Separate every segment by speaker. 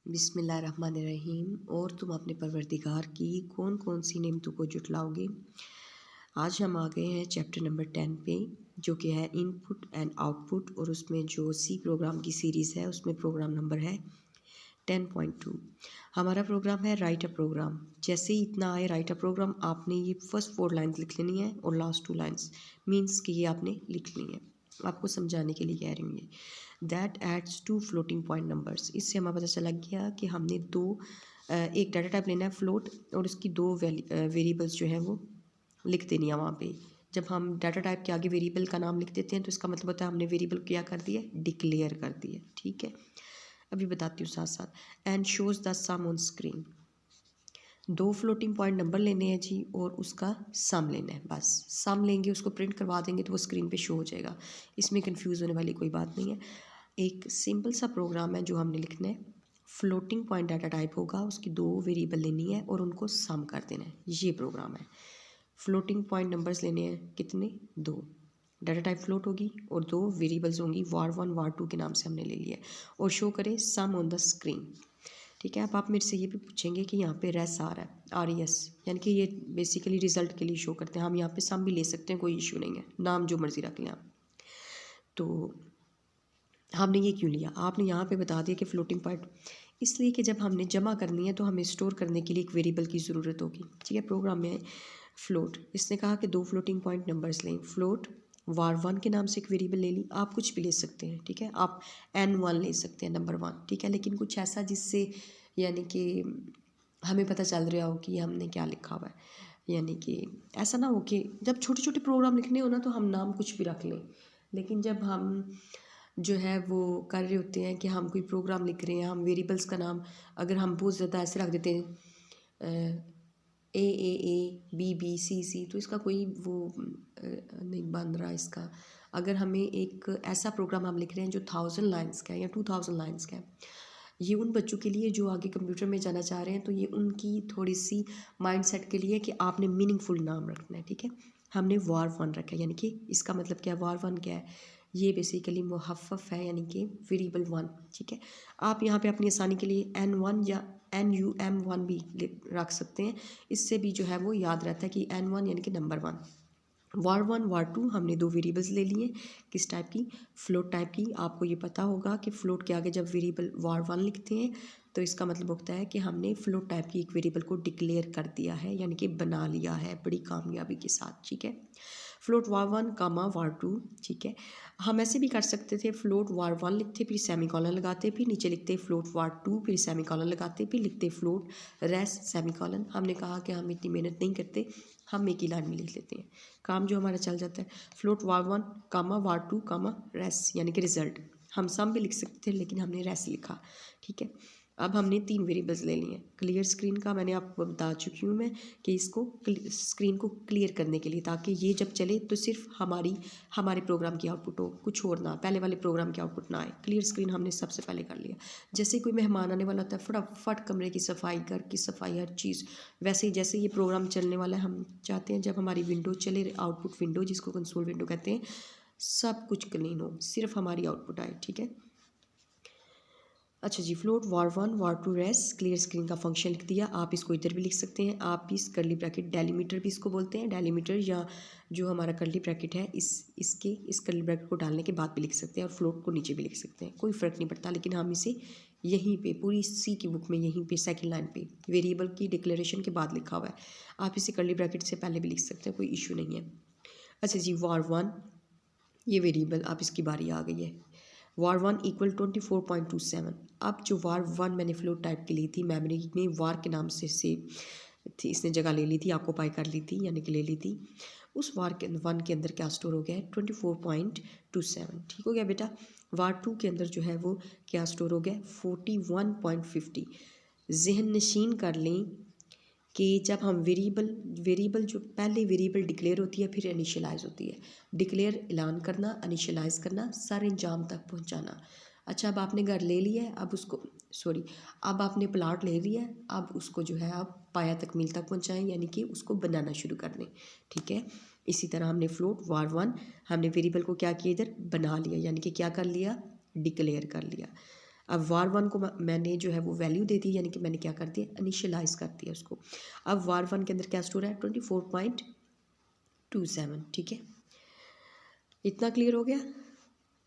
Speaker 1: बिस्मिल्लाहिर्रहमानिर्रहीम। और तुम अपने परवरदिगार की कौन कौन सी नेमतों को जुटलाओगे। आज हम आ गए हैं चैप्टर नंबर 10 पे, जो कि है इनपुट एंड आउटपुट। और उसमें जो सी प्रोग्राम की सीरीज़ है उसमें प्रोग्राम नंबर है 10.2। हमारा प्रोग्राम है राइट अ प्रोग्राम। जैसे ही इतना आए राइट अ प्रोग्राम, आपने ये फर्स्ट 4 लाइन्स लिख लेनी है और लास्ट 2 लाइन्स मीन्स कि ये आपने लिख ली है। आपको समझाने के लिए कह रही हूँ ये। That adds to floating point numbers. इससे हमें पता चला गया कि हमने एक डाटा टाइप लेना है फ्लोट, और उसकी 2 वेरिएबल्स जो है वो लिख देनी है वहाँ पे। जब हम डाटा टाइप के आगे वेरिएबल का नाम लिख देते हैं तो इसका मतलब होता है हमने वेरिएबल क्या कर दिया, डिक्लेयर कर दिया। ठीक है, अभी बताती हूँ साथ साथ। And shows the sum on screen. 2 floating point number लेने हैं जी, और उसका सम लेना है। बस सम लेंगे, उसको प्रिंट करवा देंगे तो वो स्क्रीन पे शो हो जाएगा। इसमें कंफ्यूज होने वाली कोई बात नहीं है। एक सिंपल सा प्रोग्राम है जो हमने लिखना है। फ्लोटिंग पॉइंट डाटा टाइप होगा, उसकी 2 वेरिएबल लेनी है और उनको सम कर देना है। ये प्रोग्राम है। फ्लोटिंग पॉइंट नंबर्स लेने हैं कितने, 2। डाटा टाइप फ्लोट होगी और 2 वेरिएबल्स होंगी, var1 var2 के नाम से हमने ले लिया है। और शो करें सम ऑन द स्क्रीन। ठीक है, अब आप मेरे से ये भी पूछेंगे कि यहाँ पे रेस आ रहा है, RES, यानी कि ये बेसिकली रिजल्ट के लिए शो करते हैं। हम यहाँ पे सम भी ले सकते हैं, कोई इशू नहीं है, नाम जो मर्जी रख लें आप। तो हमने ये क्यों लिया, आपने यहाँ पे बता दिया कि फ्लोटिंग पॉइंट, इसलिए कि जब हमने जमा करनी है तो हमें स्टोर करने के लिए एक वेरिएबल की ज़रूरत होगी। ठीक है, प्रोग्राम में फ्लोट, इसने कहा कि 2 फ्लोटिंग पॉइंट नंबर्स लें। फ्लोट var1 के नाम से एक वेरिएबल ले ली, आप कुछ भी ले सकते हैं। ठीक है, आप n1 ले सकते हैं, नंबर 1। ठीक है, लेकिन कुछ ऐसा जिससे यानी कि हमें पता चल रहा हो कि हमने क्या लिखा हुआ है। यानी कि ऐसा ना हो कि जब छोटे छोटे प्रोग्राम लिखने हो ना तो हम नाम कुछ भी रख लें, लेकिन जब हम जो है वो कर रहे होते हैं कि हम कोई प्रोग्राम लिख रहे हैं, हम वेरिएबल्स का नाम अगर हम बहुत ज़्यादा ऐसे रख देते हैं A, B, B, C, तो इसका कोई वो नहीं बन रहा इसका। अगर हमें एक ऐसा प्रोग्राम हम लिख रहे हैं जो 1000 लाइन्स का है या 2000 लाइन्स का है, ये उन बच्चों के लिए जो आगे कंप्यूटर में जाना चाह रहे हैं, तो ये उनकी थोड़ी सी माइंडसेट के लिए कि आपने मीनिंगफुल नाम रखना है। ठीक है, हमने var1 रखा है, यानी कि इसका मतलब क्या है, var1 क्या है, ये बेसिकली मुहफ़्फ़फ़ है, यानी कि वेरिएबल 1। ठीक है, आप यहाँ पे अपनी आसानी के लिए n1 या NUM1 भी रख सकते हैं, इससे भी जो है वो याद रहता है कि n1 यानी कि नंबर 1। var1 var2 हमने 2 वेरिएबल्स ले लिए, किस टाइप की, फ्लोट टाइप की। आपको ये पता होगा कि फ्लोट के आगे जब वेरिएबल var1 लिखते हैं तो इसका मतलब होता है कि हमने फ्लोट टाइप की एक वेरिएबल को डिक्लेयर कर दिया है, यानी कि बना लिया है बड़ी कामयाबी के साथ। ठीक है, फ्लोट var1 कामा var2। ठीक है, हम ऐसे भी कर सकते थे, फ्लोट var1 लिखते फिर सेमीकॉलन लगाते, फिर नीचे लिखते फ्लोट var2, फिर सेमीकॉलन लगाते, फिर लिखते फ्लोट रेस सेमीकॉलन। हमने कहा कि हम इतनी मेहनत नहीं करते, हम एक ही लाइन में लिख लेते हैं, काम जो हमारा चल जाता है। फ्लोट var1 कामा var2 कामा रेस, यानी कि रिजल्ट। हम सम भी लिख सकते थे लेकिन हमने रेस लिखा। ठीक है, अब हमने 3 वेरिएबल्स ले लिए। क्लियर स्क्रीन का मैंने आपको बता चुकी हूँ मैं कि इसको स्क्रीन को क्लियर करने के लिए, ताकि ये जब चले तो सिर्फ हमारे प्रोग्राम की आउटपुट हो, कुछ और ना, पहले वाले प्रोग्राम की आउटपुट ना आए। क्लियर स्क्रीन हमने सबसे पहले कर लिया। जैसे कोई मेहमान आने वाला होता है, फटाफट कमरे की सफाई, घर की सफाई, हर चीज़। वैसे ही जैसे ये प्रोग्राम चलने वाला है, हम चाहते हैं जब हमारी विंडो चले, आउटपुट विंडो जिसको कंसोल विंडो कहते हैं, सब कुछ क्लीन हो, सिर्फ हमारी आउटपुट आए। ठीक है, अच्छा जी, float var1 var2 res clear screen का फंक्शन लिख दिया। आप इसको इधर भी लिख सकते हैं, आप इस कर्ली ब्रैकेट डेलीमीटर भी इसको बोलते हैं, डेलीमीटर या जो हमारा कर्ली ब्रैकेट है इस कर्ली ब्रैकेट को डालने के बाद भी लिख सकते हैं, और फ्लोट को नीचे भी लिख सकते हैं, कोई फ़र्क नहीं पड़ता। लेकिन हम इसे यहीं पे पूरी सी की बुक में यहीं पे सेकंड लाइन पे वेरिएबल की डिक्लेरेशन के बाद लिखा हुआ है। आप इसे कर्ली ब्रैकेट से पहले भी लिख सकते हैं, कोई इशू नहीं है। अच्छा जी, var1 ये वेरिएबल, अब इसकी बारी आ गई है। var1 equal 24.27। अब जो var1 मैंने फ्लोट टाइप की ली थी, मेमोरी में var के नाम से थी, इसने जगह ले ली थी, ऑक्यूपाई कर ली थी, यानी कि ले ली थी। उस var1 के अंदर क्या स्टोर हो गया है, 24.27। ठीक हो गया बेटा। var2 के अंदर जो है वो क्या स्टोर हो गया, 41.50। जहन नशीन कर लें कि जब हम वेरिएबल जो पहले वेरिएबल डिक्लेयर होती है फिर इनिशियलाइज होती है। डिक्लेयर ऐलान करना, इनिशियलाइज करना, सारे अंजाम तक पहुंचाना। अच्छा, अब आपने घर ले लिया है, अब आपने प्लाट ले लिया है, अब उसको जो है आप पाया तकमील तक पहुंचाएं, यानी कि उसको बनाना शुरू कर दें। ठीक है, इसी तरह हमने फ्लोट var1 हमने वेरिएबल को क्या किया, इधर बना लिया, यानी कि क्या कर लिया, डिक्लेयर कर लिया। अब var 1 को मैंने जो है वो वैल्यू दे दी, यानी कि मैंने क्या कर दिया, इनिशियलाइज कर दिया उसको। अब var 1 के अंदर क्या स्टोर है, 24.27, ठीक है, इतना क्लियर हो गया,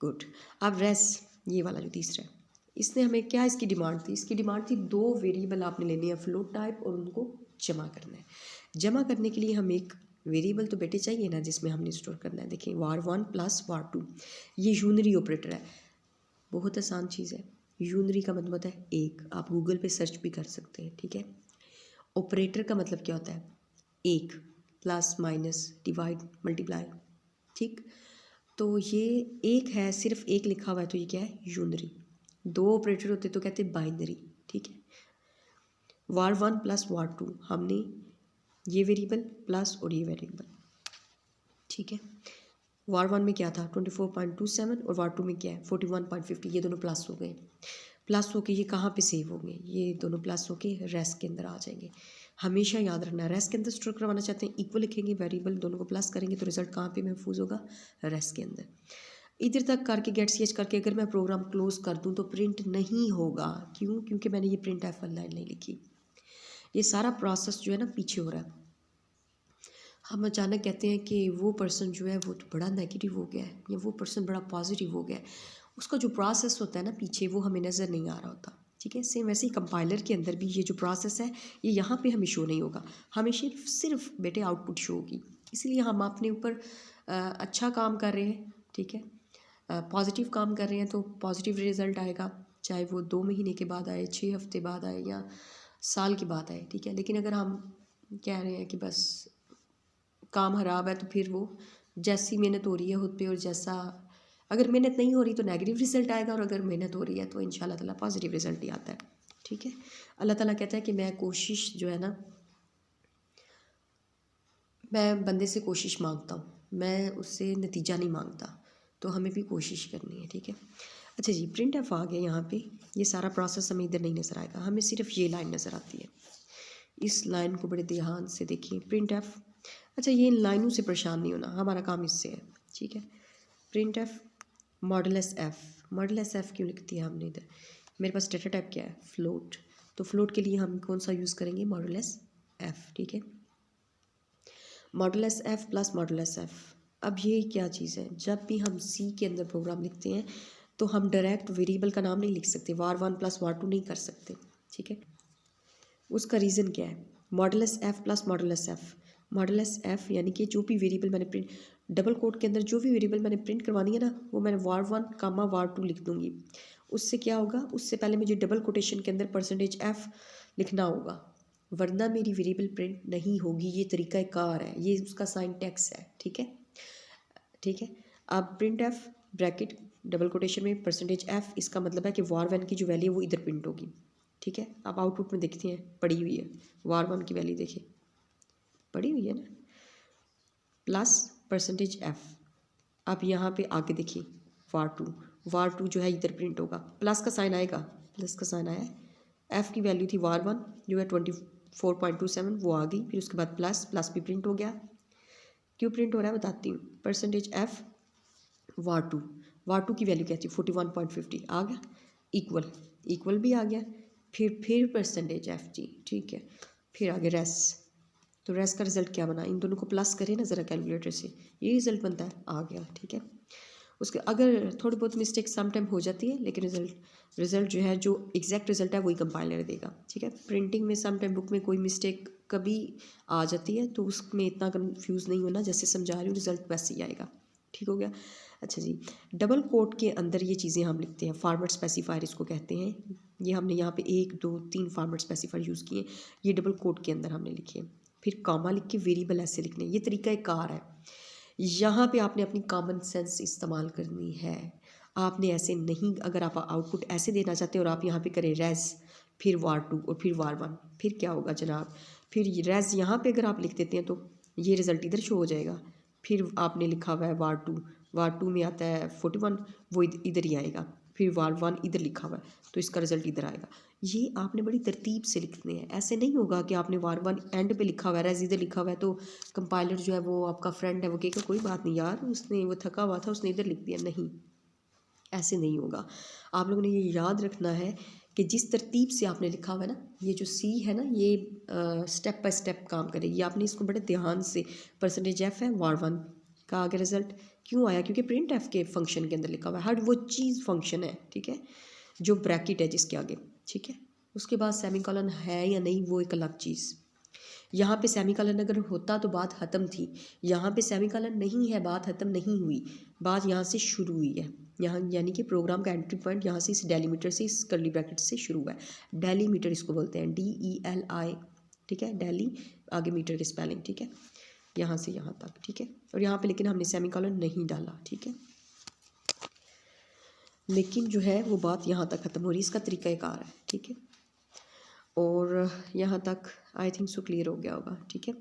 Speaker 1: गुड। अब रेस, ये वाला जो तीसरा है, इसने हमें क्या इसकी डिमांड थी, इसकी डिमांड थी 2 वेरिएबल आपने लेने हैं फ्लोट टाइप और उनको जमा करना है। जमा करने के लिए हम एक वेरिएबल तो बेटे चाहिए ना जिसमें हमने स्टोर करना है। देखिए var 1 प्लस var 2, ये यूनरी ऑपरेटर है, बहुत आसान चीज़ है। यूनरी का मतलब होता है एक, आप गूगल पे सर्च भी कर सकते हैं, ठीक है। ऑपरेटर का मतलब क्या होता है, एक, प्लस माइनस डिवाइड मल्टीप्लाई, ठीक। तो ये एक है, सिर्फ एक लिखा हुआ है तो ये क्या है, यूनरी। 2 ऑपरेटर होते तो कहते बाइनरी, ठीक है। var 1 प्लस var 2, हमने ये वेरिएबल प्लस और ये वेरिएबल, ठीक है। var 1 में क्या था 24.27 और var 2 में क्या है 41.50, ये दोनों प्लस हो गए। प्लस होके ये कहाँ पे सेव होंगे, ये दोनों प्लस होके रेस के अंदर आ जाएंगे। हमेशा याद रखना, रेस के अंदर स्टोर करवाना चाहते हैं, इक्वल लिखेंगे, वेरिएबल दोनों को प्लस करेंगे तो रिजल्ट कहाँ पे महफूज होगा, रेस के अंदर। इधर तक करके गेट सी एच करके अगर मैं प्रोग्राम क्लोज कर दूं तो प्रिंट नहीं होगा, क्यों, क्योंकि मैंने ये प्रिंट एफ लाइन नहीं लिखी। ये सारा प्रोसेस जो है ना पीछे हो रहा है। हम अचानक कहते हैं कि वो पर्सन जो है वो तो बड़ा नेगेटिव हो गया है या वो पर्सन बड़ा पॉजिटिव हो गया है, उसका जो प्रोसेस होता है ना पीछे वो हमें नज़र नहीं आ रहा होता, ठीक है। सेम वैसे ही कंपाइलर के अंदर भी ये जो प्रोसेस है ये यहाँ पे हमें शो नहीं होगा, हमें सिर्फ बेटे आउटपुट शो होगी। इसलिए हम अपने ऊपर अच्छा काम कर रहे हैं, ठीक है, पॉजिटिव काम कर रहे हैं तो पॉजिटिव रिज़ल्ट आएगा, चाहे वो 2 महीने के बाद आए, 6 हफ्ते बाद आए या साल के बाद आए, ठीक है। लेकिन अगर हम कह रहे हैं कि बस काम ख़राब है तो फिर वो जैसी मेहनत हो रही है खुद पे और जैसा, अगर मेहनत नहीं हो रही तो नेगेटिव रिज़ल्ट आएगा और अगर मेहनत हो रही है तो इंशाल्लाह ताला पॉजिटिव रिज़ल्ट ही आता है, ठीक है। अल्लाह ताला कहता है कि मैं कोशिश जो है ना, मैं बंदे से कोशिश मांगता हूँ, मैं उससे नतीजा नहीं मांगता, तो हमें भी कोशिश करनी है, ठीक है। अच्छा जी, प्रिंट एफ आ गया यहाँ पे, ये सारा प्रोसेस हमें इधर नहीं नज़र आएगा, हमें सिर्फ ये लाइन नज़र आती है। इस लाइन को बड़े ध्यान से देखिए, प्रिंट एफ। अच्छा, ये इन लाइनों से परेशान नहीं होना, हमारा काम इससे है, ठीक है। Print F modulus F, modulus F क्यों लिखती है हमने इधर, मेरे पास डेटा टाइप क्या है, फ्लोट, तो फ्लोट के लिए हम कौन सा यूज़ करेंगे, मॉडुलस एफ, ठीक है। Modulus F plus modulus F, अब ये क्या चीज़ है, जब भी हम सी के अंदर प्रोग्राम लिखते हैं तो हम डायरेक्ट वेरिएबल का नाम नहीं लिख सकते, var 1 प्लस var 2 नहीं कर सकते, ठीक है। उसका रीज़न क्या है, modulus F plus modulus F, modulus F यानी कि जो भी वेरिएबल मैंने प्रिंट, डबल कोट के अंदर जो भी वेरिएबल मैंने प्रिंट करवानी है ना वो मैंने var 1 कामा var 2 लिख दूँगी। उससे क्या होगा, उससे पहले मुझे डबल कोटेशन के अंदर परसेंटेज एफ लिखना होगा, वरना मेरी वेरिएबल प्रिंट नहीं होगी। ये तरीका कार है, ये उसका साइंटैक्स है, ठीक है, ठीक है। अब print F bracket double quotation में परसेंटेज एफ, इसका मतलब है कि var 1 की जो वैल्यू है वो इधर प्रिंट होगी, ठीक है। अब आउटपुट में देखते हैं, पड़ी हुई है var 1 की वैल्यू, देखिए पड़ी हुई है ना, प्लस परसेंटेज एफ। अब यहाँ पे आगे देखिए var 2 जो है इधर प्रिंट होगा, प्लस का साइन आएगा, प्लस का साइन आया, एफ़ की वैल्यू थी var 1 जो है 24.27 वो आ गई, फिर उसके बाद प्लस, प्लस भी प्रिंट हो गया। क्यों प्रिंट हो रहा है बताती हूँ, परसेंटेज एफ var 2 की वैल्यू क्या थी 41.50 आ गया, इक्वल, इक्वल भी आ गया, फिर परसेंटेज एफ जी, ठीक है। फिर आगे रेस, तो रेस का रिज़ल्ट क्या बना, इन दोनों को प्लस करें ना ज़रा कैलकुलेटर से, ये रिज़ल्ट बनता है, आ गया, ठीक है। उसके अगर थोड़ी बहुत मिस्टेक सम टाइम हो जाती है, लेकिन रिज़ल्ट जो है, जो एग्जैक्ट रिज़ल्ट है वही कंपाइलर देगा, ठीक है। प्रिंटिंग में सम टाइम बुक में कोई मिस्टेक कभी आ जाती है तो उसमें इतना कन्फ्यूज़ नहीं होना, जैसे समझा रही हूँ रिज़ल्ट वैसे ही आएगा, ठीक हो गया। अच्छा जी, डबल कोट के अंदर ये चीज़ें हम लिखते हैं, फॉर्मेट स्पेसिफायर इसको कहते हैं। ये हमने यहाँ पे 1 2 3 फॉर्मेट स्पेसिफायर यूज़ किए, ये डबल कोट के अंदर हमने लिखे, फिर कॉमा लिख के वेरिएबल ऐसे लिखने, ये तरीका एक कार है। यहाँ पे आपने अपनी कॉमन सेंस इस्तेमाल करनी है, आपने ऐसे नहीं, अगर आप आउटपुट ऐसे देना चाहते हैं और आप यहाँ पे करें रेस फिर var 2 और फिर var 1, फिर क्या होगा जनाब, फिर रेस यहाँ पे अगर आप लिख देते हैं तो ये रिज़ल्ट इधर शो हो जाएगा। फिर आपने लिखा हुआ है var 2 में आता है 41, वो इधर ही आएगा, फिर var 1 इधर लिखा हुआ है तो इसका रिज़ल्ट इधर आएगा। ये आपने बड़ी तरतीब से लिखने हैं, ऐसे नहीं होगा कि आपने var 1 एंड पे लिखा हुआ है, रेस इधर लिखा हुआ है तो कंपाइलर जो है वो आपका फ्रेंड है, वो कहेगा कोई बात नहीं यार, उसने वो थका हुआ था उसने इधर लिख दिया, नहीं, ऐसे नहीं होगा। आप लोगों ने ये याद रखना है कि जिस तरतीब से आपने लिखा हुआ है ना, ये जो सी है ना, ये स्टेप बाय स्टेप काम करेगी। आपने इसको बड़े ध्यान से, परसेंटेज एफ है वार वन का आगे रिजल्ट क्यों आया, क्योंकि प्रिंट एफ के फंक्शन के अंदर लिखा हुआ है, हर वो चीज़ फंक्शन है, ठीक है, जो ब्रैकेट है जिसके आगे, ठीक है। उसके बाद सेमीकोलन है या नहीं वो एक अलग चीज़। यहाँ पे सेमीकोलन अगर होता तो बात ख़त्म थी, यहाँ पे सेमीकोलन नहीं है, बात ख़त्म नहीं हुई, बात यहाँ से शुरू हुई है। यहाँ यानी कि प्रोग्राम का एंट्री पॉइंट यहाँ से इस डेलीमीटर से, इस कर्ली ब्रैकेट से शुरू हुआ है। डेलीमीटर इसको बोलते हैं, DELI, ठीक है, डेली आगे मीटर की स्पेलिंग, ठीक है, यहाँ से यहाँ तक, ठीक है। और यहाँ पे लेकिन हमने सेमीकोलन नहीं डाला, ठीक है, लेकिन जो है वो बात यहाँ तक ख़त्म हो रही है, इसका तरीक़ाकार है, ठीक है। और यहाँ तक आई थिंक सो क्लियर हो गया होगा, ठीक है।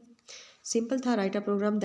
Speaker 1: सिंपल था, राइट अ प्रोग्राम